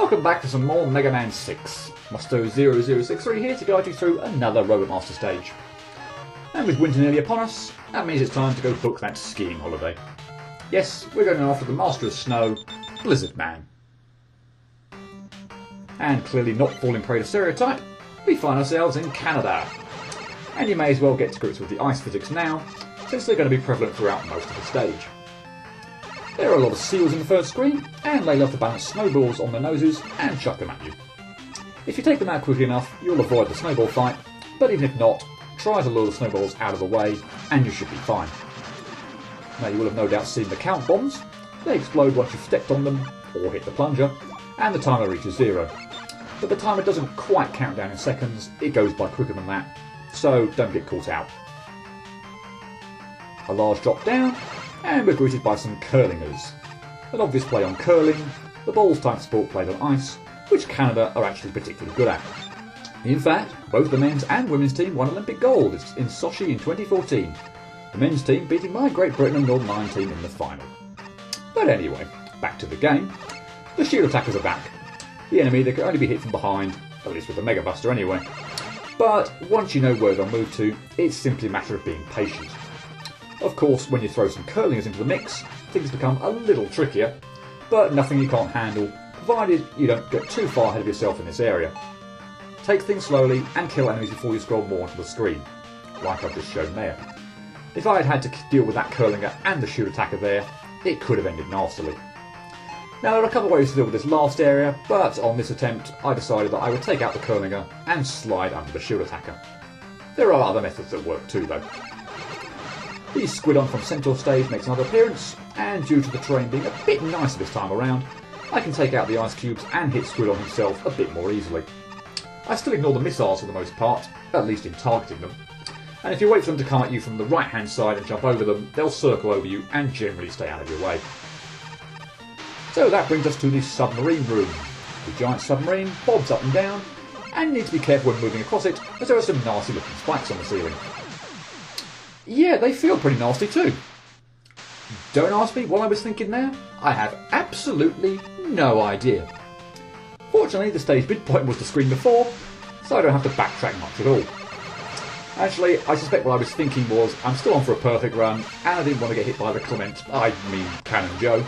Welcome back to some more Mega Man 6. Musto0063 here to guide you through another Robot Master stage. And with winter nearly upon us, that means it's time to go book that skiing holiday. Yes, we're going after the Master of Snow, Blizzard Man. And clearly not falling prey to stereotype, we find ourselves in Canada. And you may as well get to grips with the ice physics now, since they're going to be prevalent throughout most of the stage. There are a lot of seals in the first screen, and they love to bounce snowballs on their noses and chuck them at you. If you take them out quickly enough, you'll avoid the snowball fight, but even if not, try to lure the snowballs out of the way, and you should be fine. Now you will have no doubt seen the count bombs. They explode once you've stepped on them, or hit the plunger, and the timer reaches 0. But the timer doesn't quite count down in seconds, it goes by quicker than that, so don't get caught out. A large drop down, and we're greeted by some curlingers. An obvious play on curling, the balls type sport played on ice, which Canada are actually particularly good at. In fact, both the men's and women's team won Olympic gold in Sochi in 2014, the men's team beating my Great Britain and Northern Ireland team in the final. But anyway, back to the game. The shield attackers are back. The enemy that can only be hit from behind, at least with the Mega Buster anyway. But once you know where they'll move to, it's simply a matter of being patient. Of course, when you throw some curlingers into the mix, things become a little trickier, but nothing you can't handle, provided you don't get too far ahead of yourself in this area. Take things slowly and kill enemies before you scroll more onto the screen, like I've just shown there. If I had had to deal with that curlinger and the shield attacker there, it could have ended nastily. Now there are a couple of ways to deal with this last area, but on this attempt I decided that I would take out the curlinger and slide under the shield attacker. There are other methods that work too though. The Squidon from Centaur stage makes another appearance, and due to the terrain being a bit nicer this time around, I can take out the ice cubes and hit Squidon himself a bit more easily. I still ignore the missiles for the most part, at least in targeting them, and if you wait for them to come at you from the right hand side and jump over them, they'll circle over you and generally stay out of your way. So that brings us to the submarine room. The giant submarine bobs up and down, and you need to be careful when moving across it, as there are some nasty looking spikes on the ceiling. Yeah, they feel pretty nasty too. Don't ask me what I was thinking there. I have absolutely no idea. Fortunately, the stage midpoint was the screen before, so I don't have to backtrack much at all. Actually, I suspect what I was thinking was, I'm still on for a perfect run, and I didn't want to get hit by the Cannon Joe.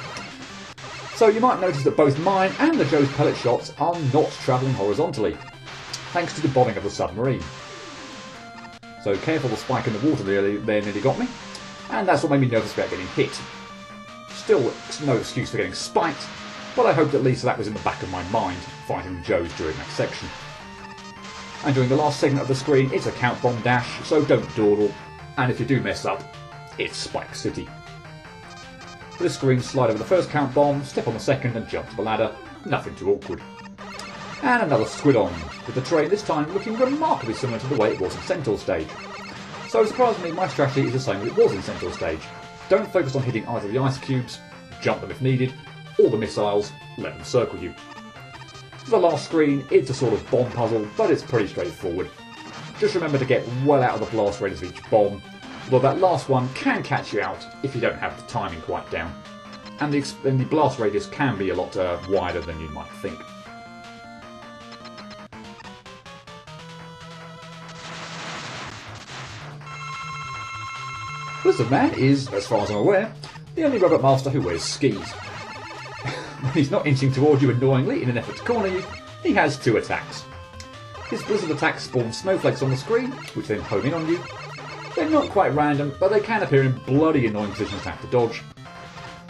So you might notice that both mine and the Joe's pellet shots are not travelling horizontally, thanks to the bombing of the submarine. So careful, the spike in the water there nearly got me, and that's what made me nervous about getting hit. Still, no excuse for getting spiked, but I hoped at least that was in the back of my mind, fighting Joes during that section. And during the last segment of the screen, it's a count bomb dash, so don't dawdle, and if you do mess up, it's Spike City. For this screen, slide over the first count bomb, step on the second and jump to the ladder, nothing too awkward. And another Squidon, with the terrain this time looking remarkably similar to the way it was in Centaur stage. So surprisingly, my strategy is the same as it was in Centaur stage. Don't focus on hitting either the ice cubes, jump them if needed, or the missiles, let them circle you. For the last screen, it's a sort of bomb puzzle, but it's pretty straightforward. Just remember to get well out of the blast radius of each bomb, although that last one can catch you out if you don't have the timing quite down. And the blast radius can be a lot wider than you might think. Blizzard Man is, as far as I'm aware, the only Robot Master who wears skis. When he's not inching toward you annoyingly in an effort to corner you, he has 2 attacks. His Blizzard attack spawns snowflakes on the screen, which then home in on you. They're not quite random, but they can appear in bloody annoying positions to have to dodge.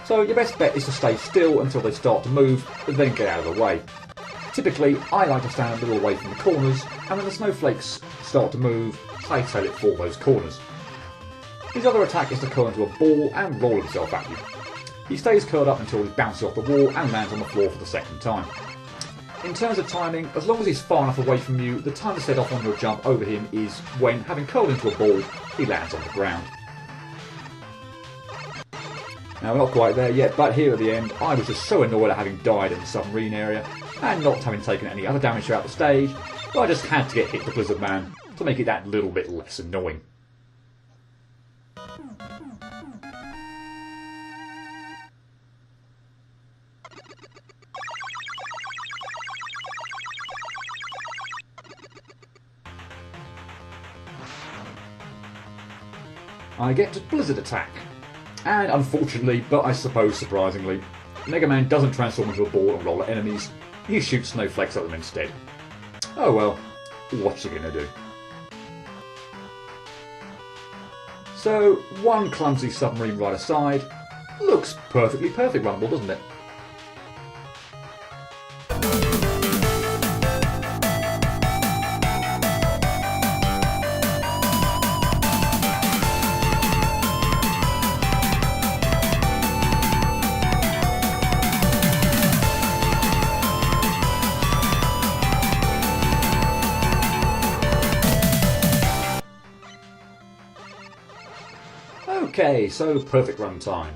So your best bet is to stay still until they start to move, and then get out of the way. Typically, I like to stand a little away from the corners, and when the snowflakes start to move, hightail it for those corners. His other attack is to curl into a ball and roll himself at you. He stays curled up until he bounces off the wall and lands on the floor for the second time. In terms of timing, as long as he's far enough away from you, the time to set off on your jump over him is when, having curled into a ball, he lands on the ground. Now we're not quite there yet, but here at the end, I was just so annoyed at having died in the submarine area, and not having taken any other damage throughout the stage, that I just had to get hit the Blizzard Man to make it that little bit less annoying. I get Blizzard Attack. And unfortunately, but I suppose surprisingly, Mega Man doesn't transform into a ball and roll at enemies, he shoots snowflakes at them instead. Oh well, what's you gonna do? So, one clumsy submarine right aside, looks perfect runnable, doesn't it? Okay, so perfect run time.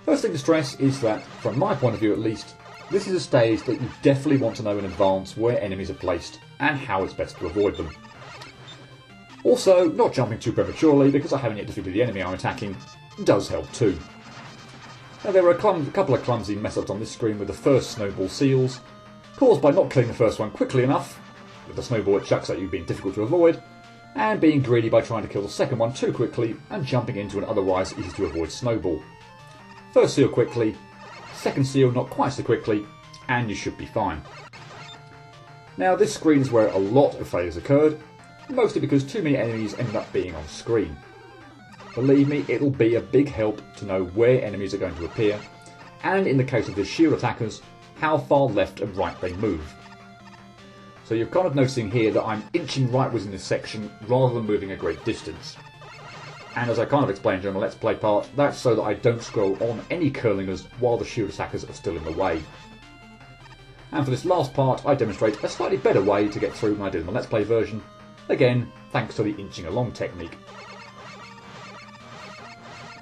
First thing to stress is that, from my point of view at least, this is a stage that you definitely want to know in advance where enemies are placed and how it's best to avoid them. Also, not jumping too prematurely because I haven't yet defeated the enemy I'm attacking does help too. Now, there were a couple of clumsy mess-ups on this screen with the first snowball seals, caused by not killing the first one quickly enough, with the snowball it chucks at you being difficult to avoid, and being greedy by trying to kill the second one too quickly and jumping into an otherwise easy to avoid snowball. First seal quickly, second seal not quite so quickly, and you should be fine. Now this screen is where a lot of failures occurred, mostly because too many enemies ended up being on screen. Believe me, it'll be a big help to know where enemies are going to appear, and in the case of the shield attackers, how far left and right they move. So you're kind of noticing here that I'm inching rightwards in this section rather than moving a great distance. And as I kind of explained during the Let's Play part, that's so that I don't scroll on any curlingers while the shield attackers are still in the way. And for this last part, I demonstrate a slightly better way to get through than I did in the Let's Play version, again thanks to the inching along technique.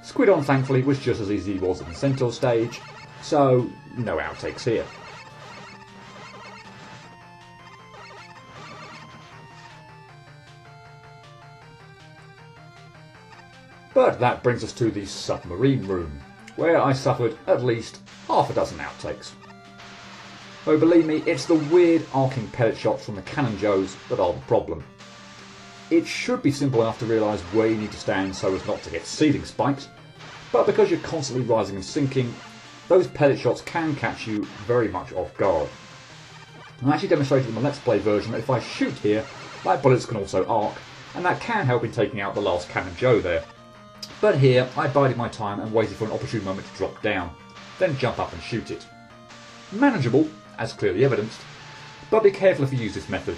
Squidon thankfully was just as easy as it was in the Centaur stage, so no outtakes here. But that brings us to the submarine room, where I suffered at least half a dozen outtakes. Though believe me, it's the weird arcing pellet shots from the Cannon Joes that are the problem. It should be simple enough to realise where you need to stand so as not to get ceiling spiked, but because you're constantly rising and sinking, those pellet shots can catch you very much off guard. I actually demonstrated in the Let's Play version that if I shoot here, my bullets can also arc, and that can help in taking out the last Cannon Joe there. But here, I bided my time and waited for an opportune moment to drop down, then jump up and shoot it. Manageable, as clearly evidenced, but be careful if you use this method,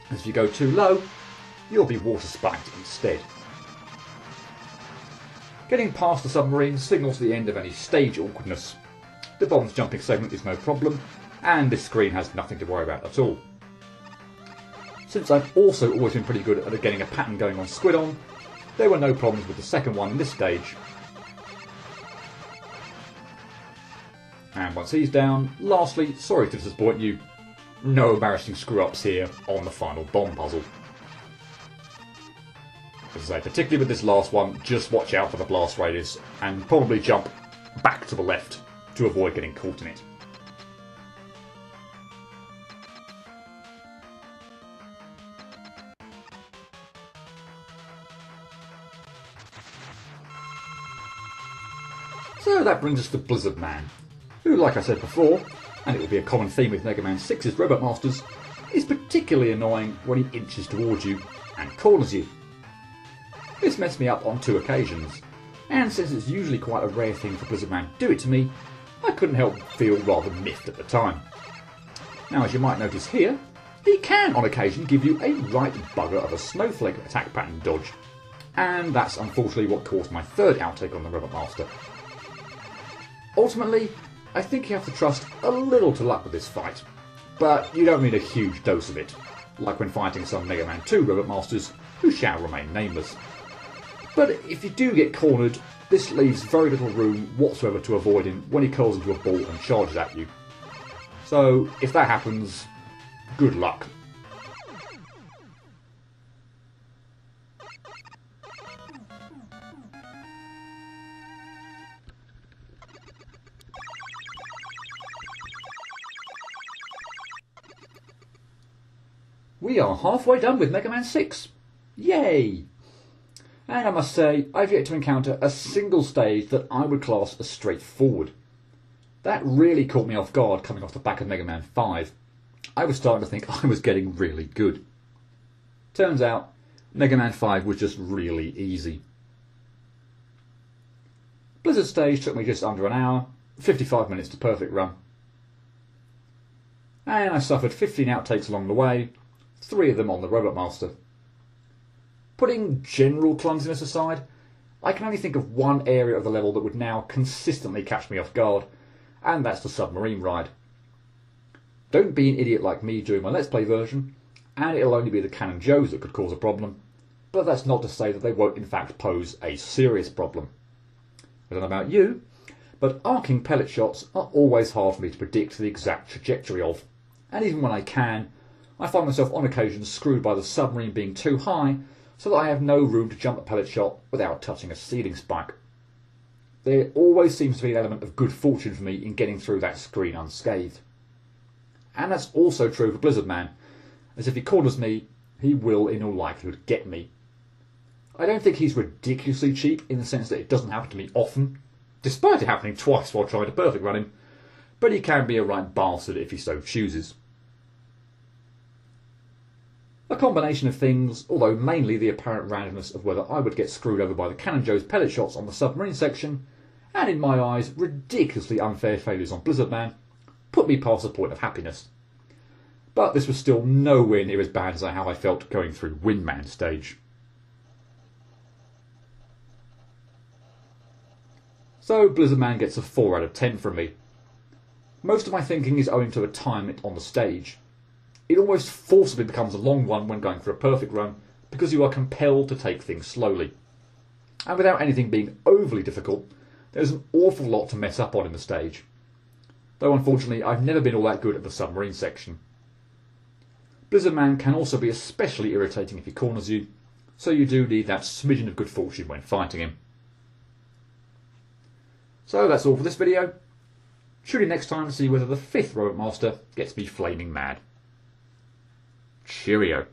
as if you go too low, you'll be water spiked instead. Getting past the submarine signals the end of any stage awkwardness. The bombs jumping segment is no problem, and this screen has nothing to worry about at all. Since I've also always been pretty good at getting a pattern going on Squidon, there were no problems with the second one in this stage. And once he's down, lastly, sorry to disappoint you, no embarrassing screw-ups here on the final bomb puzzle. As I say, particularly with this last one, just watch out for the blast radius and probably jump back to the left to avoid getting caught in it. So that brings us to Blizzard Man, who, like I said before, and it will be a common theme with Mega Man 6's Robot Masters, is particularly annoying when he inches towards you and corners you. This messed me up on 2 occasions, and since it's usually quite a rare thing for Blizzard Man to do it to me, I couldn't help but feel rather miffed at the time. Now, as you might notice here, he can on occasion give you a right bugger of a snowflake attack pattern dodge, and that's unfortunately what caused my 3rd outtake on the Robot Master. Ultimately, I think you have to trust a little to luck with this fight, but you don't need a huge dose of it, like when fighting some Mega Man 2 Robot Masters who shall remain nameless. But if you do get cornered, this leaves very little room whatsoever to avoid him when he curls into a ball and charges at you. So if that happens, good luck. We are halfway done with Mega Man 6. Yay! And I must say, I've yet to encounter a single stage that I would class as straightforward. That really caught me off guard coming off the back of Mega Man 5. I was starting to think I was getting really good. Turns out, Mega Man 5 was just really easy. Blizzard stage took me just under an hour, 55 minutes to perfect run. And I suffered 15 outtakes along the way, 3 of them on the Robot Master. Putting general clumsiness aside, I can only think of one area of the level that would now consistently catch me off guard, and that's the submarine ride. Don't be an idiot like me doing my Let's Play version, and it'll only be the Cannon Joes that could cause a problem, but that's not to say that they won't in fact pose a serious problem. I don't know about you, but arcing pellet shots are always hard for me to predict the exact trajectory of, and even when I can, I find myself on occasion screwed by the submarine being too high so that I have no room to jump a pellet shot without touching a ceiling spike. There always seems to be an element of good fortune for me in getting through that screen unscathed. And that's also true for Blizzard Man, as if he corners me, he will in all likelihood get me. I don't think he's ridiculously cheap in the sense that it doesn't happen to me often, despite it happening twice while trying to perfect run him, but he can be a right bastard if he so chooses. A combination of things, although mainly the apparent randomness of whether I would get screwed over by the Cannon Joe's pellet shots on the submarine section, and in my eyes ridiculously unfair failures on Blizzard Man, put me past the point of happiness. But this was still nowhere near as bad as how I felt going through Windman stage. So Blizzard Man gets a 4 out of 10 from me. Most of my thinking is owing to the time on the stage. It almost forcibly becomes a long one when going for a perfect run because you are compelled to take things slowly. And without anything being overly difficult, there's an awful lot to mess up on in the stage. Though unfortunately I've never been all that good at the submarine section. Blizzard Man can also be especially irritating if he corners you, so you do need that smidgen of good fortune when fighting him. So that's all for this video. Tune in next time to see whether the 5th Robot Master gets me flaming mad. Cheerio.